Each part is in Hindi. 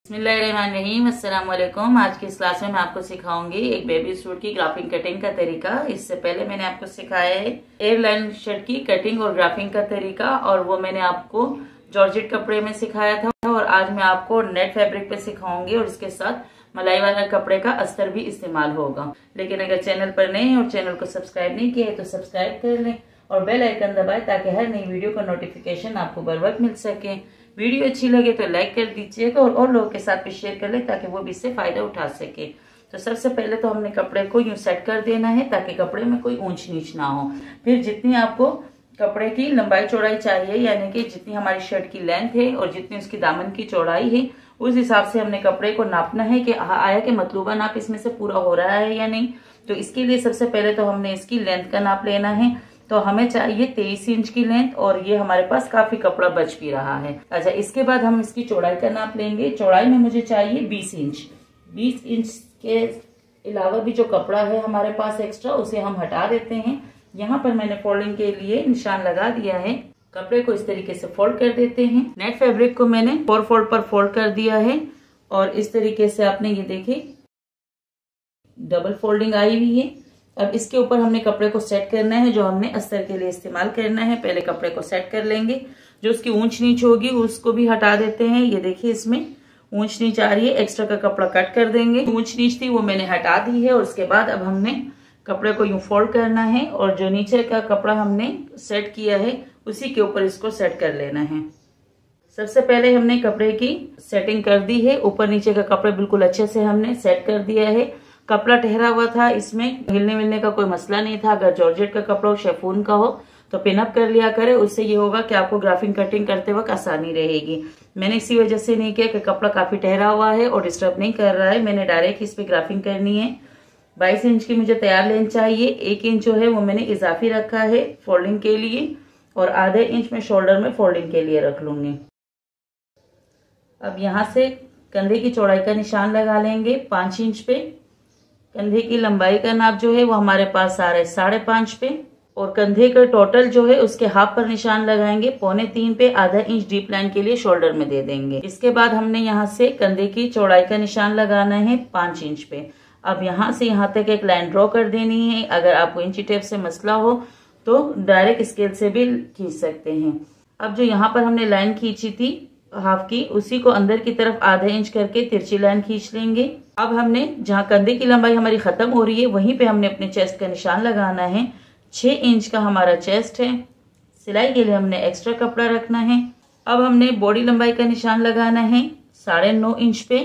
बिस्मिल्लाहिर्रहमानिर्रहीम। अस्सलाम वालेकुम। आज की इस क्लास में मैं आपको सिखाऊंगी एक बेबी सूट की ग्राफिंग कटिंग का तरीका। इससे पहले मैंने आपको सिखाया है एयरलाइन शर्ट की कटिंग और ग्राफिंग का तरीका, और वो मैंने आपको जॉर्जेट कपड़े में सिखाया था। और आज मैं आपको नेट फैब्रिक पे सिखाऊंगी और इसके साथ मलाई वाला कपड़े का अस्तर भी इस्तेमाल होगा। लेकिन अगर चैनल पर नए हैं और चैनल को सब्सक्राइब नहीं किया है तो सब्सक्राइब कर लें और बेल आइकन दबाएं ताकि हर नई वीडियो का नोटिफिकेशन आपको बर वक्त मिल सके। वीडियो अच्छी लगे तो लाइक कर दीजिएगा और लोगों के साथ भी शेयर कर ले ताकि वो भी इससे फायदा उठा सके। तो सबसे पहले तो हमने कपड़े को यूं सेट कर देना है ताकि कपड़े में कोई ऊंच नीच ना हो। फिर जितनी आपको कपड़े की लंबाई चौड़ाई चाहिए, यानी कि जितनी हमारी शर्ट की लेंथ है और जितनी उसकी दामन की चौड़ाई है, उस हिसाब से हमने कपड़े को नापना है कि आया कि मतलूबा नाप इसमें से पूरा हो रहा है या नहीं। तो इसके लिए सबसे पहले तो हमने इसकी लेंथ का नाप लेना है। तो हमें चाहिए 23 इंच की लेंथ, और ये हमारे पास काफी कपड़ा बच भी रहा है। अच्छा, इसके बाद हम इसकी चौड़ाई का नाप लेंगे। चौड़ाई में मुझे चाहिए 20 इंच। 20 इंच के अलावा भी जो कपड़ा है हमारे पास एक्स्ट्रा, उसे हम हटा देते हैं। यहाँ पर मैंने फोल्डिंग के लिए निशान लगा दिया है। कपड़े को इस तरीके से फोल्ड कर देते हैं। नेट फैब्रिक को मैंने 4 फोल्ड पर फोल्ड कर दिया है और इस तरीके से आपने ये देखे डबल फोल्डिंग आई हुई है। अब इसके ऊपर हमने कपड़े को सेट करना है जो हमने अस्तर के लिए इस्तेमाल करना है। पहले कपड़े को सेट कर लेंगे। जो उसकी ऊंच नीच होगी उसको भी हटा देते हैं। ये देखिए इसमें ऊंच नीच आ रही है, एक्स्ट्रा का कपड़ा कट कर देंगे। ऊंच नीच थी वो मैंने हटा दी है। और उसके बाद अब हमने कपड़े को यूं फोल्ड करना है और जो नीचे का कपड़ा हमने सेट किया है उसी के ऊपर इसको सेट कर लेना है। सबसे पहले हमने कपड़े की सेटिंग कर दी है। ऊपर नीचे का कपड़ा बिल्कुल अच्छे से हमने सेट कर दिया है। कपड़ा ठहरा हुआ था, इसमें हिलने मिलने का कोई मसला नहीं था। अगर जॉर्जेट का कपड़ा हो, शेफून का हो तो पिनअप कर लिया करे। उससे ये होगा कि आपको ग्राफिंग कटिंग करते वक्त आसानी रहेगी। मैंने इसी वजह से नहीं किया कि कपड़ा काफी ठहरा हुआ है और डिस्टर्ब नहीं कर रहा है। मैंने डायरेक्ट इस पे ग्राफिंग करनी है। 22 इंच की मुझे तैयार लेंथ चाहिए। 1 इंच जो है वो मैंने इजाफी रखा है फोल्डिंग के लिए, और आधे इंच में शोल्डर में फोल्डिंग के लिए रख लूंगी। अब यहाँ से कंधे की चौड़ाई का निशान लगा लेंगे 5 इंच पे। कंधे की लंबाई का नाप जो है वो हमारे पास आ रहा है 5.5 पे, और कंधे का टोटल जो है उसके हाफ पर निशान लगाएंगे 2.25 पे। आधा इंच डीप लाइन के लिए शोल्डर में दे देंगे। इसके बाद हमने यहाँ से कंधे की चौड़ाई का निशान लगाना है 5 इंच पे। अब यहाँ से यहाँ तक एक लाइन ड्रॉ कर देनी है। अगर आपको इंची टेप से मसला हो तो डायरेक्ट स्केल से भी खींच सकते हैं। अब जो यहाँ पर हमने लाइन खींची थी हाफ की, उसी को अंदर की तरफ आधा इंच करके तिरछी लाइन खींच लेंगे। अब हमने जहाँ कंधे की लंबाई हमारी खत्म हो रही है वहीं पे हमने अपने चेस्ट का निशान लगाना है। 6 इंच का हमारा चेस्ट है। सिलाई के लिए हमने एक्स्ट्रा कपड़ा रखना है। अब हमने बॉडी लंबाई का निशान लगाना है 9.5 इंच पे।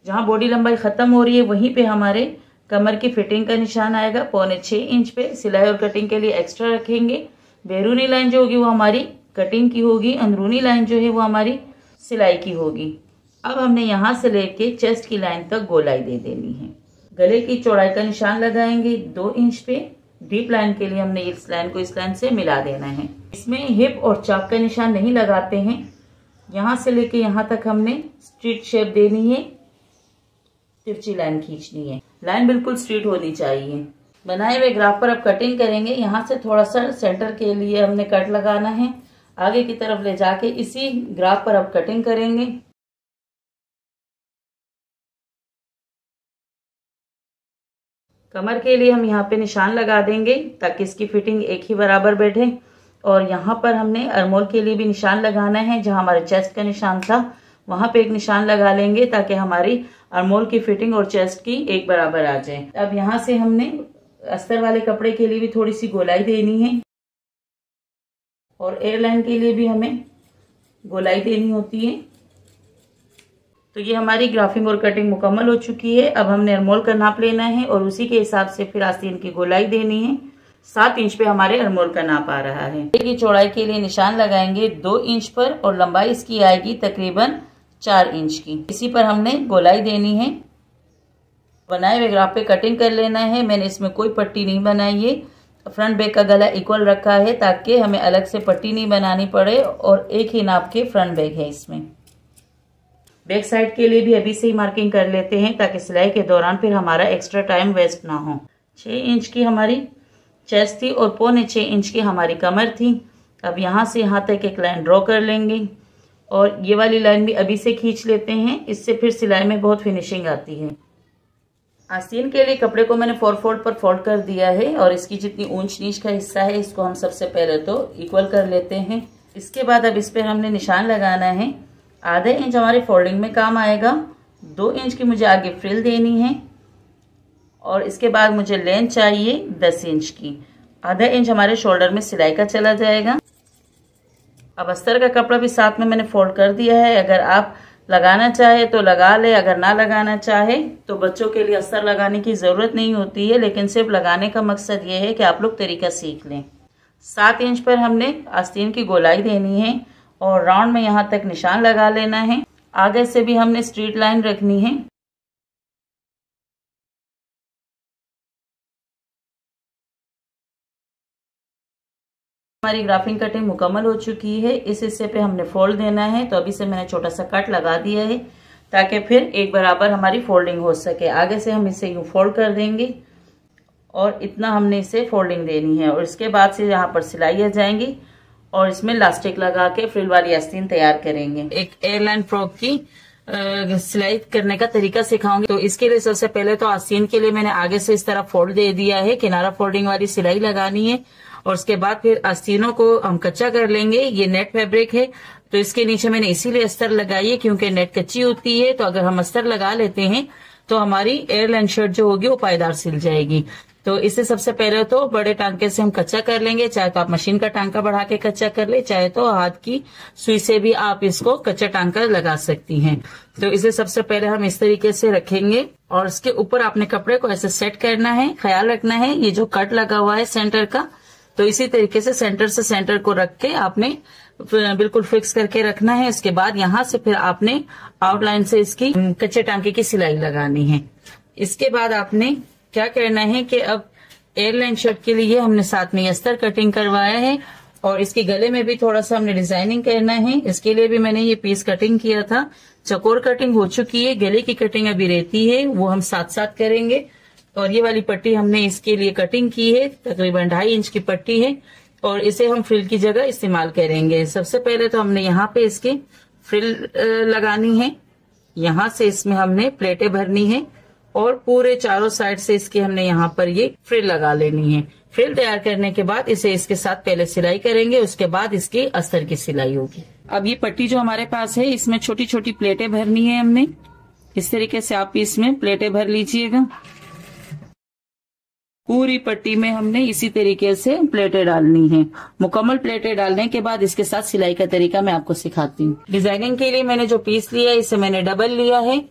जहाँ बॉडी लंबाई खत्म हो रही है वहीं पे हमारे कमर की फिटिंग का निशान आएगा 6.25 इंच पे। सिलाई और कटिंग के लिए एक्स्ट्रा रखेंगे। बैरूनी लाइन जो होगी वो हमारी कटिंग की होगी, अंदरूनी लाइन जो है वो हमारी सिलाई की होगी। अब हमने यहाँ से लेके चेस्ट की लाइन तक गोलाई दे देनी है। गले की चौड़ाई का निशान लगाएंगे 2 इंच पे। डीप लाइन के लिए हमने इस लाइन को इस लाइन से मिला देना है। इसमें हिप और चाक का निशान नहीं लगाते हैं। यहाँ से लेके यहाँ तक हमने स्ट्रेट शेप देनी है, तिरछी लाइन खींचनी है। लाइन बिल्कुल स्ट्रेट होनी चाहिए। बनाए हुए ग्राफ पर अब कटिंग करेंगे। यहाँ से थोड़ा सा सेंटर के लिए हमने कट लगाना है। आगे की तरफ ले जाके इसी ग्राफ पर अब कटिंग करेंगे। कमर के लिए हम यहाँ पे निशान लगा देंगे ताकि इसकी फिटिंग एक ही बराबर बैठे। और यहाँ पर हमने अरमोल के लिए भी निशान लगाना है। जहाँ हमारे चेस्ट का निशान था वहां पे एक निशान लगा लेंगे ताकि हमारी अरमोल की फिटिंग और चेस्ट की एक बराबर आ जाए। अब यहाँ से हमने अस्तर वाले कपड़े के लिए भी थोड़ी सी गोलाई देनी है, और एयरलाइन के लिए भी हमें गोलाई देनी होती है। तो ये हमारी ग्राफिंग और कटिंग मुकम्मल हो चुकी है। अब हमने अरमोल का नाप लेना है और उसी के हिसाब से फिर आस्तीन की गोलाई देनी है। 7 इंच पे हमारे अरमोल का नाप आ रहा है। की चौड़ाई के लिए निशान लगाएंगे 2 इंच पर, और लंबाई इसकी आएगी तकरीबन 4 इंच की। इसी पर हमने गोलाई देनी है। बनाए हुए ग्राफ पे कटिंग कर लेना है। मैंने इसमें कोई पट्टी नहीं बनाई है। फ्रंट बैक का गला इक्वल रखा है ताकि हमें अलग से पट्टी नहीं बनानी पड़े, और एक ही नाप के फ्रंट बैक है इसमें। बैक साइड के लिए भी अभी से ही मार्किंग कर लेते हैं ताकि सिलाई के दौरान फिर हमारा एक्स्ट्रा टाइम वेस्ट ना हो। 6 इंच की हमारी चेस्ट थी और 6.25 इंच की हमारी कमर थी। अब यहाँ से यहाँ तक एक लाइन ड्रॉ कर लेंगे। और ये वाली लाइन भी अभी से खींच लेते हैं, इससे फिर सिलाई में बहुत फिनिशिंग आती है। आस्तीन के लिए कपड़े को मैंने 4 फोल्ड पर फोल्ड कर दिया है और इसकी जितनी ऊंच नीच का हिस्सा है इसको हम सबसे पहले तो इक्वल कर लेते हैं। इसके बाद अब इस पर हमने निशान लगाना है। आधा इंच हमारे फोल्डिंग में काम आएगा। 2 इंच की मुझे आगे फ्रिल देनी है और इसके बाद मुझे लेंथ चाहिए 10 इंच की। आधा इंच हमारे शोल्डर में सिलाई का चला जाएगा। अब अस्तर का कपड़ा भी साथ में मैंने फोल्ड कर दिया है। अगर आप लगाना चाहे तो लगा ले, अगर ना लगाना चाहे तो बच्चों के लिए अस्तर लगाने की जरूरत नहीं होती है, लेकिन सिर्फ लगाने का मकसद ये है कि आप लोग तरीका सीख लें। 7 इंच पर हमने आस्तीन की गोलाई देनी है और राउंड में यहाँ तक निशान लगा लेना है। आगे से भी हमने स्ट्रेट लाइन रखनी है। हमारी ग्राफिंग कटिंग मुकम्मल हो चुकी है। इस हिस्से पे हमने फोल्ड देना है, तो अभी से मैंने छोटा सा कट लगा दिया है ताकि फिर एक बराबर हमारी फोल्डिंग हो सके। आगे से हम इसे यूं फोल्ड कर देंगे और इतना हमने इसे फोल्डिंग देनी है और इसके बाद से यहाँ पर सिलाई आ जाएंगी और इसमें इलास्टिक लगा के फ्रिल वाली आस्तीन तैयार करेंगे। एक एयरलाइन फ्रॉक की सिलाई करने का तरीका सिखाऊंगी। तो इसके लिए सबसे पहले तो आस्तीन के लिए मैंने आगे से इस तरह फोल्ड दे दिया है, किनारा फोल्डिंग वाली सिलाई लगानी है और उसके बाद फिर आस्तीनों को हम कच्चा कर लेंगे। ये नेट फैब्रिक है तो इसके नीचे मैंने इसीलिए अस्तर लगाई है क्योंकि नेट कच्ची होती है, तो अगर हम अस्तर लगा लेते हैं तो हमारी एयरलाइन शर्ट जो होगी वो पायदार सिल जाएगी। तो इससे सबसे पहले तो बड़े टांके से हम कच्चा कर लेंगे। चाहे तो आप मशीन का टांका बढ़ा के कच्चा कर ले, चाहे तो हाथ की सुई से भी आप इसको कच्चा टांका लगा सकती हैं। तो इसे सबसे पहले हम इस तरीके से रखेंगे और इसके ऊपर आपने कपड़े को ऐसे सेट करना है। ख्याल रखना है ये जो कट लगा हुआ है सेंटर का, तो इसी तरीके से सेंटर को रख के आपने बिल्कुल फिक्स करके रखना है। इसके बाद यहाँ से फिर आपने आउटलाइन से इसकी कच्चे टांके की सिलाई लगानी है। इसके बाद आपने क्या करना है कि अब एयरलाइन शर्ट के लिए हमने साथ में अस्तर कटिंग करवाया है और इसके गले में भी थोड़ा सा हमने डिजाइनिंग करना है। इसके लिए भी मैंने ये पीस कटिंग किया था। चकोर कटिंग हो चुकी है, गले की कटिंग अभी रहती है, वो हम साथ साथ करेंगे। और ये वाली पट्टी हमने इसके लिए कटिंग की है, तकरीबन 2.5 इंच की पट्टी है और इसे हम फ्रिल की जगह इस्तेमाल करेंगे। सबसे पहले तो हमने यहाँ पे इसकी फ्रिल लगानी है। यहाँ से इसमें हमने प्लेटें भरनी है और पूरे चारों साइड से इसके हमने यहाँ पर ये फ्रिल लगा लेनी है। फ्रिल तैयार करने के बाद इसे इसके साथ पहले सिलाई करेंगे, उसके बाद इसकी अस्तर की सिलाई होगी। अब ये पट्टी जो हमारे पास है इसमें छोटी छोटी प्लेटें भरनी है हमने। इस तरीके से आप इसमें प्लेटें भर लीजिएगा। पूरी पट्टी में हमने इसी तरीके से प्लेटें डालनी है। मुकम्मल प्लेटें डालने के बाद इसके साथ सिलाई का तरीका मैं आपको सिखाती हूँ। डिजाइनिंग के लिए मैंने जो पीस लिया है इसे मैंने डबल लिया है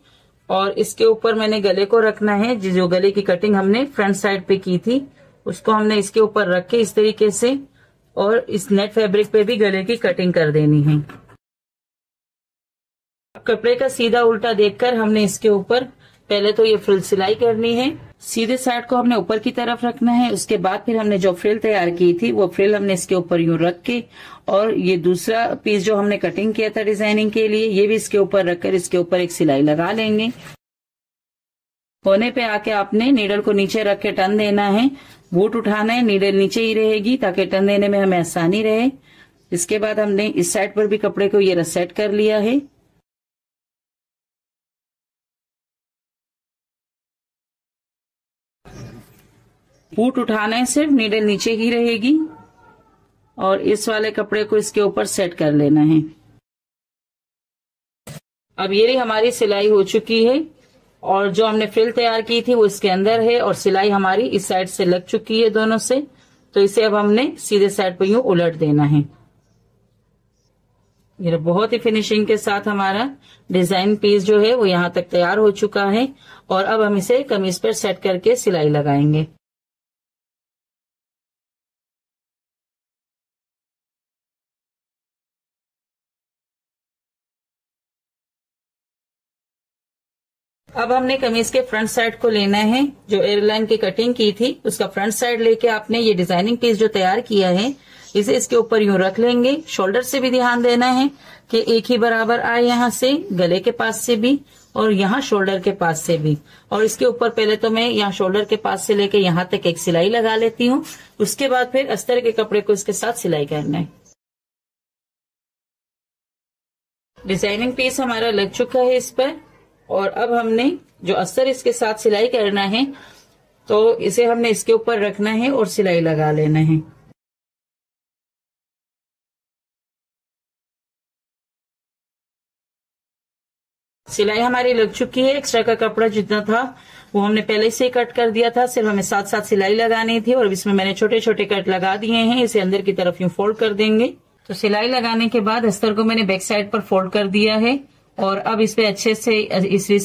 और इसके ऊपर मैंने गले को रखना है। जो गले की कटिंग हमने फ्रंट साइड पे की थी उसको हमने इसके ऊपर रख के इस तरीके से और इस नेट फैब्रिक पे भी गले की कटिंग कर देनी है। कपड़े का सीधा उल्टा देखकर हमने इसके ऊपर पहले तो ये फ्रिल सिलाई करनी है। सीधे साइड को हमने ऊपर की तरफ रखना है। उसके बाद फिर हमने जो फ्रिल तैयार की थी वो फ्रिल हमने इसके ऊपर यूं रख के और ये दूसरा पीस जो हमने कटिंग किया था डिजाइनिंग के लिए ये भी इसके ऊपर रखकर इसके ऊपर एक सिलाई लगा लेंगे। कोने पे आके आपने नीडल को नीचे रख के टर्न देना है। बूट उठाना है, नीडल नीचे ही रहेगी ताकि टर्न देने में हमें आसानी रहे। इसके बाद हमने इस साइड पर भी कपड़े को ये सेट कर लिया है। बूट उठाना है, सिर्फ नीडल नीचे ही रहेगी और इस वाले कपड़े को इसके ऊपर सेट कर लेना है। अब ये हमारी सिलाई हो चुकी है और जो हमने फ्रिल तैयार की थी वो इसके अंदर है और सिलाई हमारी इस साइड से लग चुकी है दोनों से। तो इसे अब हमने सीधे साइड पर यूं उलट देना है। ये बहुत ही फिनिशिंग के साथ हमारा डिजाइन पीस जो है वो यहाँ तक तैयार हो चुका है और अब हम इसे कमीज पर सेट करके सिलाई लगाएंगे। अब हमने कमीज के फ्रंट साइड को लेना है। जो एयरलाइन की कटिंग की थी उसका फ्रंट साइड लेके आपने ये डिजाइनिंग पीस जो तैयार किया है इसे इसके ऊपर यूं रख लेंगे। शोल्डर से भी ध्यान देना है कि एक ही बराबर आए, यहाँ से गले के पास से भी और यहाँ शोल्डर के पास से भी। और इसके ऊपर पहले तो मैं यहाँ शोल्डर के पास से लेके यहाँ तक एक सिलाई लगा लेती हूँ। उसके बाद फिर अस्तर के कपड़े को इसके साथ सिलाई करना है। डिजाइनिंग पीस हमारा लग चुका है इस पर, और अब हमने जो अस्तर इसके साथ सिलाई करना है तो इसे हमने इसके ऊपर रखना है और सिलाई लगा लेना है। सिलाई हमारी लग चुकी है। एक्स्ट्रा का कपड़ा जितना था वो हमने पहले से ही कट कर दिया था, सिर्फ हमें साथ साथ सिलाई लगानी थी और इसमें मैंने छोटे छोटे कट लगा दिए हैं। इसे अंदर की तरफ यूं फोल्ड कर देंगे। तो सिलाई लगाने के बाद अस्तर को मैंने बैक साइड पर फोल्ड कर दिया है और अब इस पे अच्छे से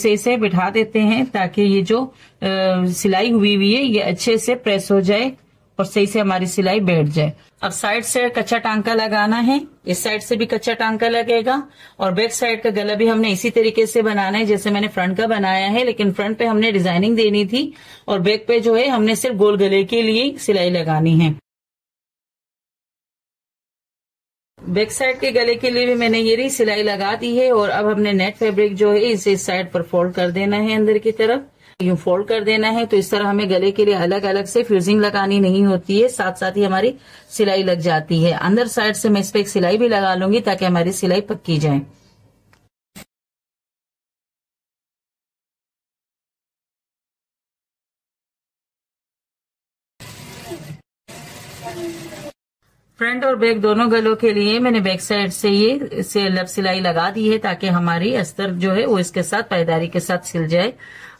इसे बिठा देते हैं ताकि ये जो सिलाई हुई है ये अच्छे से प्रेस हो जाए और सही से हमारी सिलाई बैठ जाए। अब साइड से कच्चा टांका लगाना है, इस साइड से भी कच्चा टांका लगेगा और बैक साइड का गला भी हमने इसी तरीके से बनाना है जैसे मैंने फ्रंट का बनाया है, लेकिन फ्रंट पे हमने डिजाइनिंग देनी थी और बैक पे जो है हमने सिर्फ गोल गले के लिए सिलाई लगानी है। बैक साइड के गले के लिए भी मैंने ये रही सिलाई लगा दी है और अब हमने नेट फैब्रिक जो है इसे इस साइड पर फोल्ड कर देना है, अंदर की तरफ यूं फोल्ड कर देना है। तो इस तरह हमें गले के लिए अलग अलग से फ्यूजिंग लगानी नहीं होती है, साथ साथ ही हमारी सिलाई लग जाती है। अंदर साइड से मैं इस पे एक सिलाई भी लगा लूंगी ताकि हमारी सिलाई पक्की जाए। फ्रंट और बैक दोनों गलों के लिए मैंने बैक साइड से ये सिलाई लगा दी है ताकि हमारी अस्तर जो है वो इसके साथ पायदारी के साथ सिल जाए।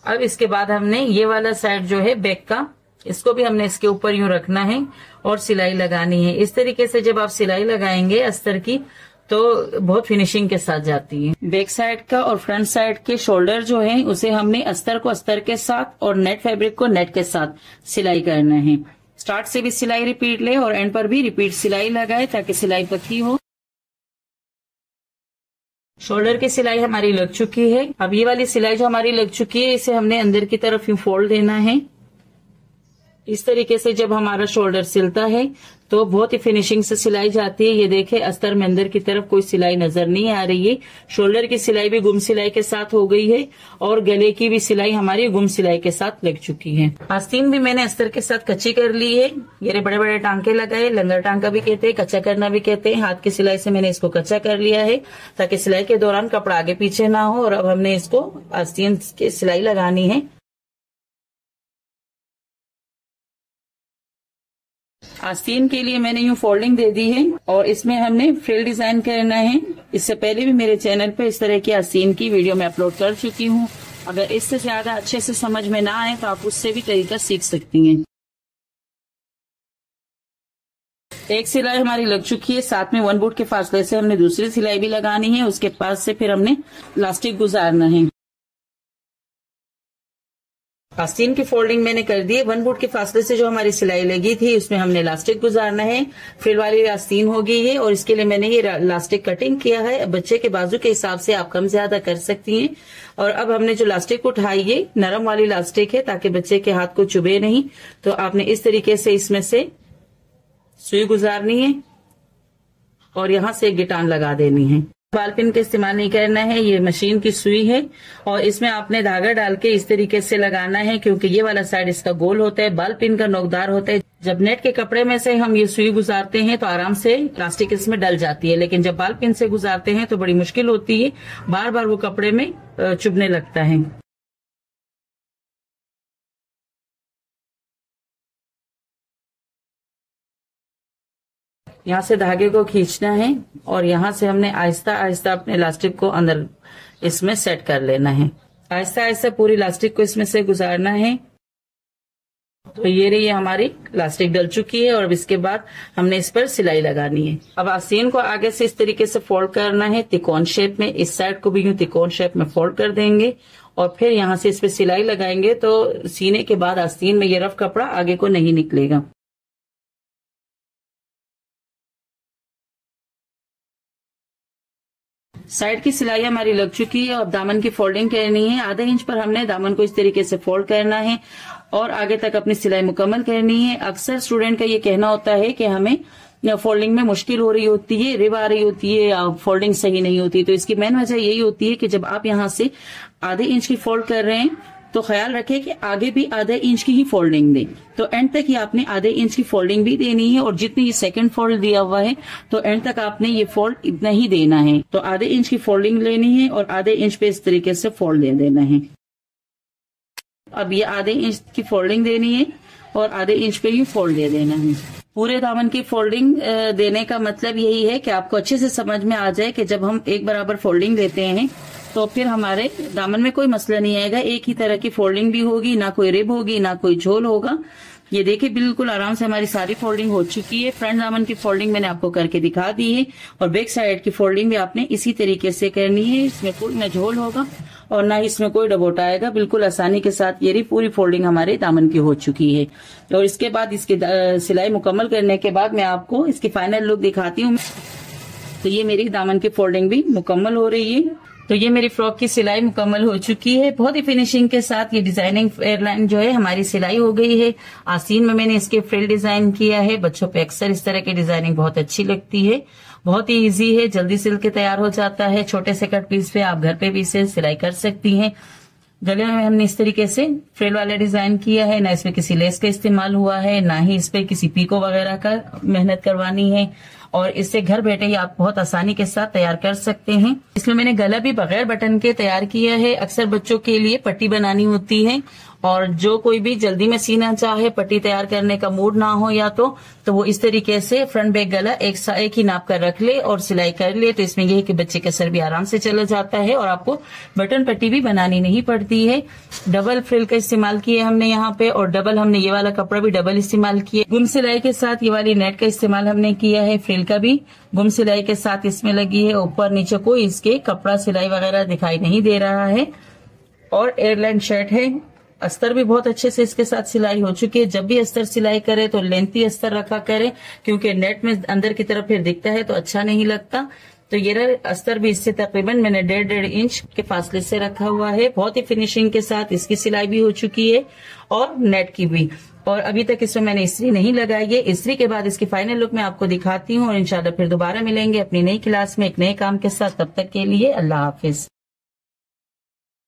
अब इसके बाद हमने ये वाला साइड जो है बैक का, इसको भी हमने इसके ऊपर यूं रखना है और सिलाई लगानी है। इस तरीके से जब आप सिलाई लगाएंगे अस्तर की तो बहुत फिनिशिंग के साथ जाती है। बैक साइड का और फ्रंट साइड के शोल्डर जो है उसे हमने अस्तर को अस्तर के साथ और नेट फैब्रिक को नेट के साथ सिलाई करना है। स्टार्ट से भी सिलाई रिपीट ले और एंड पर भी रिपीट सिलाई लगाए ताकि सिलाई पक्की हो। शोल्डर की सिलाई हमारी लग चुकी है। अब ये वाली सिलाई जो हमारी लग चुकी है इसे हमने अंदर की तरफ यूं फोल्ड देना है। इस तरीके से जब हमारा शोल्डर सिलता है तो बहुत ही फिनिशिंग से सिलाई जाती है। ये देखे अस्तर में अंदर की तरफ कोई सिलाई नजर नहीं आ रही है। शोल्डर की सिलाई भी गुम सिलाई के साथ हो गई है और गले की भी सिलाई हमारी गुम सिलाई के साथ लग चुकी है। आस्तीन भी मैंने अस्तर के साथ कच्ची कर ली है। ये बड़े बड़े टांके लगाए, लंगर टांका भी कहते हैं, कच्चा करना भी कहते हैं। हाथ की सिलाई से मैंने इसको कच्चा कर लिया है ताकि सिलाई के दौरान कपड़ा आगे पीछे ना हो। और अब हमने इसको आस्तीन की सिलाई लगानी है। आस्तीन के लिए मैंने यूं फोल्डिंग दे दी है और इसमें हमने फ्रिल डिजाइन करना है। इससे पहले भी मेरे चैनल पे इस तरह की आस्तीन की वीडियो मैं अपलोड कर चुकी हूँ। अगर इससे ज्यादा अच्छे से समझ में ना आए तो आप उससे भी तरीका सीख सकती हैं। एक सिलाई हमारी लग चुकी है, साथ में 1 बूट के फासले से हमने दूसरी सिलाई भी लगानी है। उसके पास से फिर हमने इलास्टिक गुजारना है। आस्तीन की फोल्डिंग मैंने कर दी है। 1 बूट के फासले से जो हमारी सिलाई लगी थी उसमें हमने इलास्टिक गुजारना है। फ्रिल वाली आस्तीन हो गई है और इसके लिए मैंने ये इलास्टिक कटिंग किया है। बच्चे के बाजू के हिसाब से आप कम ज्यादा कर सकती हैं। और अब हमने जो इलास्टिक उठाई है नरम वाली इलास्टिक है ताकि बच्चे के हाथ को चुभे नहीं। तो आपने इस तरीके से इसमें से सुई गुजारनी है और यहाँ से एक गिटान लगा देनी है। बाल पिन का इस्तेमाल नहीं करना है, ये मशीन की सुई है और इसमें आपने धागा डाल के इस तरीके से लगाना है क्योंकि ये वाला साइड इसका गोल होता है, बाल पिन का नोकदार होता है। जब नेट के कपड़े में से हम ये सुई गुजारते हैं तो आराम से प्लास्टिक इसमें डल जाती है, लेकिन जब बाल पिन से गुजारते हैं तो बड़ी मुश्किल होती है, बार बार वो कपड़े में चुभने लगता है। यहाँ से धागे को खींचना है और यहाँ से हमने आहिस्ता आहिस्ता अपने इलास्टिक को अंदर इसमें सेट कर लेना है। आहिस्ता आहिस्ता पूरी इलास्टिक को इसमें से गुजारना है। तो ये रही हमारी इलास्टिक डल चुकी है और अब इसके बाद हमने इस पर सिलाई लगानी है। अब आस्तीन को आगे से इस तरीके से फोल्ड करना है तिकोन शेप में। इस साइड को भी यूं तिकोन शेप में फोल्ड कर देंगे और फिर यहाँ से इस पे सिलाई लगाएंगे तो सीने के बाद आस्तीन में ये रफ कपड़ा आगे को नहीं निकलेगा। साइड की सिलाई हमारी लग चुकी है। अब दामन की फोल्डिंग करनी है। आधे इंच पर हमने दामन को इस तरीके से फोल्ड करना है और आगे तक अपनी सिलाई मुकम्मल करनी है। अक्सर स्टूडेंट का ये कहना होता है कि हमें फोल्डिंग में मुश्किल हो रही होती है, रिब आ रही होती है या फोल्डिंग सही नहीं होती। तो इसकी मेन वजह यही होती है कि जब आप यहाँ से आधे इंच की फोल्ड कर रहे हैं तो ख्याल रखें कि आगे भी आधे इंच की ही फोल्डिंग दें। तो एंड तक ही आपने आधे इंच की फोल्डिंग भी देनी है, और जितनी ये सेकंड फोल्ड दिया हुआ है तो एंड तक आपने ये फोल्ड इतना ही देना है। तो आधे इंच की फोल्डिंग लेनी है और आधे इंच पे इस तरीके से फोल्ड दे देना है। अब ये आधे इंच की फोल्डिंग देनी है और आधे इंच पे ही फोल्ड दे देना है। पूरे दामन की फोल्डिंग देने का मतलब यही है कि आपको अच्छे से समझ में आ जाए कि जब हम एक बराबर फोल्डिंग देते हैं तो फिर हमारे दामन में कोई मसला नहीं आएगा। एक ही तरह की फोल्डिंग भी होगी, ना कोई रिब होगी ना कोई झोल होगा। ये देखिए बिल्कुल आराम से हमारी सारी फोल्डिंग हो चुकी है। फ्रंट दामन की फोल्डिंग मैंने आपको करके दिखा दी है, और बैक साइड की फोल्डिंग भी आपने इसी तरीके से करनी है। इसमें कोई ना झोल होगा और ना इसमें कोई डबोटा आएगा, बिल्कुल आसानी के साथ ये पूरी फोल्डिंग हमारे दामन की हो चुकी है। और इसके बाद इसकी सिलाई मुकम्मल करने के बाद मैं आपको इसकी फाइनल लुक दिखाती हूँ। तो ये मेरी दामन की फोल्डिंग भी मुकम्मल हो रही है। तो ये मेरी फ्रॉक की सिलाई मुकम्मल हो चुकी है। बहुत ही फिनिशिंग के साथ ये डिजाइनिंग एयरलाइन जो है हमारी सिलाई हो गई है। आस्तीन में मैंने इसके फ्रिल डिजाइन किया है। बच्चों पे अक्सर इस तरह की डिजाइनिंग बहुत अच्छी लगती है। बहुत ही इजी है, जल्दी सिल के तैयार हो जाता है। छोटे से कट पीस पे आप घर पे भी इसे सिलाई कर सकती हैं। गले में हमने इस तरीके से फ्रिल वाला डिजाइन किया है, ना इसमें किसी लेस का इस्तेमाल हुआ है, ना ही इस पे किसी पीको वगैरह का मेहनत करवानी है। और इससे घर बैठे ही आप बहुत आसानी के साथ तैयार कर सकते हैं। इसमें मैंने गला भी बगैर बटन के तैयार किया है। अक्सर बच्चों के लिए पट्टी बनानी होती है, और जो कोई भी जल्दी में सीना चाहे, पट्टी तैयार करने का मूड ना हो या तो वो इस तरीके से फ्रंट बैक गला एक ही नाप कर रख ले और सिलाई कर ले। तो इसमें यह है कि बच्चे का सर भी आराम से चला जाता है और आपको बटन पट्टी भी बनानी नहीं पड़ती है। डबल फ्रिल का इस्तेमाल किया हमने यहाँ पे, और डबल हमने ये वाला कपड़ा भी डबल इस्तेमाल किया। गुम सिलाई के साथ ये वाली नेट का इस्तेमाल हमने किया है। फ्रिल का भी गुम सिलाई के साथ इसमें लगी है। ऊपर नीचे कोई इसके कपड़ा सिलाई वगैरह दिखाई नहीं दे रहा है। और एयरलाइन शर्ट है। अस्तर भी बहुत अच्छे से इसके साथ सिलाई हो चुकी है। जब भी अस्तर सिलाई करे तो लेंथी अस्तर रखा करे, क्योंकि नेट में अंदर की तरफ फिर दिखता है तो अच्छा नहीं लगता। तो ये अस्तर भी इससे तकरीबन मैंने 1.5 इंच के फासले से रखा हुआ है। बहुत ही फिनिशिंग के साथ इसकी सिलाई भी हो चुकी है और नेट की भी। और अभी तक इसमें मैंने इस्त्री नहीं लगाई है। इस्त्री के बाद इसकी फाइनल लुक मैं आपको दिखाती हूँ, और इंशाल्लाह फिर दोबारा मिलेंगे अपनी नई क्लास में एक नए काम के साथ। तब तक के लिए अल्लाह हाफिज।